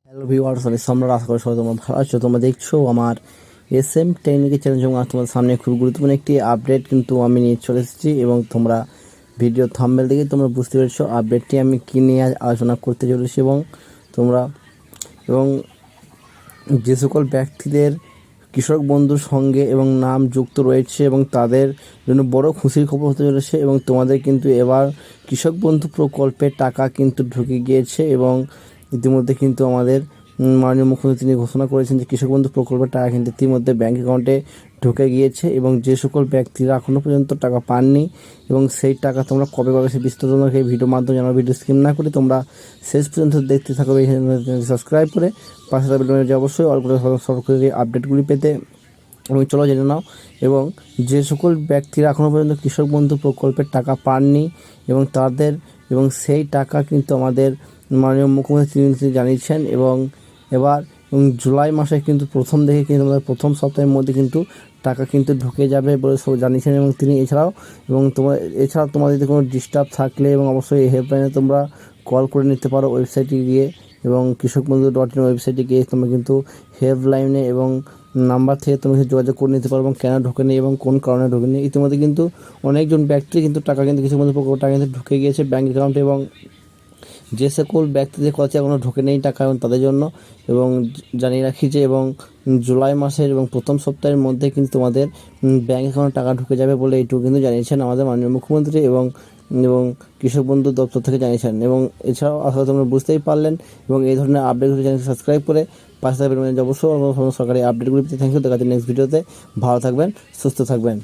Hello viewers, আমি সম্রাট। আশা করি সবাই তোমরা ভালো আছো। তোমরা দেখছো আমার SM টেকনিকের চ্যানেল, এবং আজ তোমাদের সামনে খুব গুরুত্বপূর্ণ একটি আপডেট কিন্তু আমি নিয়ে চলে এসেছি, এবং তোমরা ভিডিও থাম্বনেল দেখে তোমরা বুঝতে পেরেছো আপডেটটি আমি কী নিয়ে আলোচনা করতে চলেছি। এবং যে সকল ব্যক্তিদের কৃষক বন্ধুর সঙ্গে এবং নাম যুক্ত রয়েছে এবং তাদের জন্য বড় খুশির খবর হতে চলেছে, এবং তোমাদের কিন্তু এবার কৃষক বন্ধু প্রকল্পের টাকা কিন্তু ঢুকে গিয়েছে। এবং ইতিমধ্যে কিন্তু আমাদের মাননীয় মুখ্যমন্ত্রী তিনি ঘোষণা করেছেন যে কৃষক বন্ধু প্রকল্পের টাকা কিন্তু ইতিমধ্যে ব্যাঙ্ক অ্যাকাউন্টে ঢুকে গিয়েছে। এবং যে সকল ব্যক্তিরা এখনও পর্যন্ত টাকা পাননি এবং সেই টাকা তোমরা কবে পাবে সেই বিস্তারিত তোমাকে এই ভিডিওর মাধ্যমে জানাবো। ভিডিও স্কিপ না করে তোমরা শেষ পর্যন্ত দেখতে থাকো, এই সাবস্ক্রাইব করে পাশে থাকবে যে অবশ্যই অল করে সরকারি আপডেটগুলি পেতে। এবং চলো জেনে নাও, এবং যে সকল ব্যক্তিরা এখনও পর্যন্ত কৃষক বন্ধু প্রকল্পের টাকা পাননি এবং তাদের এবং সেই টাকা কিন্তু আমাদের মাননীয় মুখ্যমন্ত্রী তিনি জানিয়েছেন। এবং জুলাই মাসে কিন্তু প্রথম দিকে কিন্তু আমাদের প্রথম সপ্তাহের মধ্যে কিন্তু টাকা কিন্তু ঢুকে যাবে বলে সব জানিয়েছেন। এবং তিনি এছাড়াও তোমাদের যদি কোনো ডিস্টার্ব থাকলে এবং অবশ্যই এই হেল্পলাইনে তোমরা কল করে নিতে পারো ওয়েবসাইটে গিয়ে, এবং কৃষক বন্ধু .in ওয়েবসাইটে গিয়ে তোমরা কিন্তু হেল্পলাইনে এবং নাম্বার থেকে তুমি যোগাযোগ করে নিতে পারো এবং কেন ঢোকেনি এবং কোন কারণে ঢোকেনি। ইতিমধ্যে কিন্তু অনেকজন ব্যক্তির কিন্তু টাকা কিন্তু কৃষক বন্ধু প্রকল্প টাকা কিন্তু ঢুকে গিয়েছে ব্যাঙ্ক অ্যাকাউন্টে, এবং যে সকল ব্যক্তিদের কাছে এখনও ঢোকে নেই টাকা এবং তাদের জন্য এবং জানিয়ে রাখি যে এবং জুলাই মাসের এবং প্রথম সপ্তাহের মধ্যে কিন্তু তোমাদের ব্যাঙ্ক অ্যাকাউন্টে টাকা ঢুকে যাবে বলে এইটুকু কিন্তু জানিয়েছেন আমাদের মাননীয় মুখ্যমন্ত্রী এবং কৃষক বন্ধু দপ্তর থেকে জানিয়েছেন। এবং এছাড়াও আসলে তোমরা বুঝতেই পারলেন, এবং এই ধরনের আপডেটগুলি চ্যানেল সাবস্ক্রাইব করে পাশে থাকবেন অবশ্যই সরকারি আপডেটগুলি পেতে। Thank you. দেখা যাচ্ছে নেক্সট ভিডিওতে। ভালো থাকবেন, সুস্থ থাকবেন।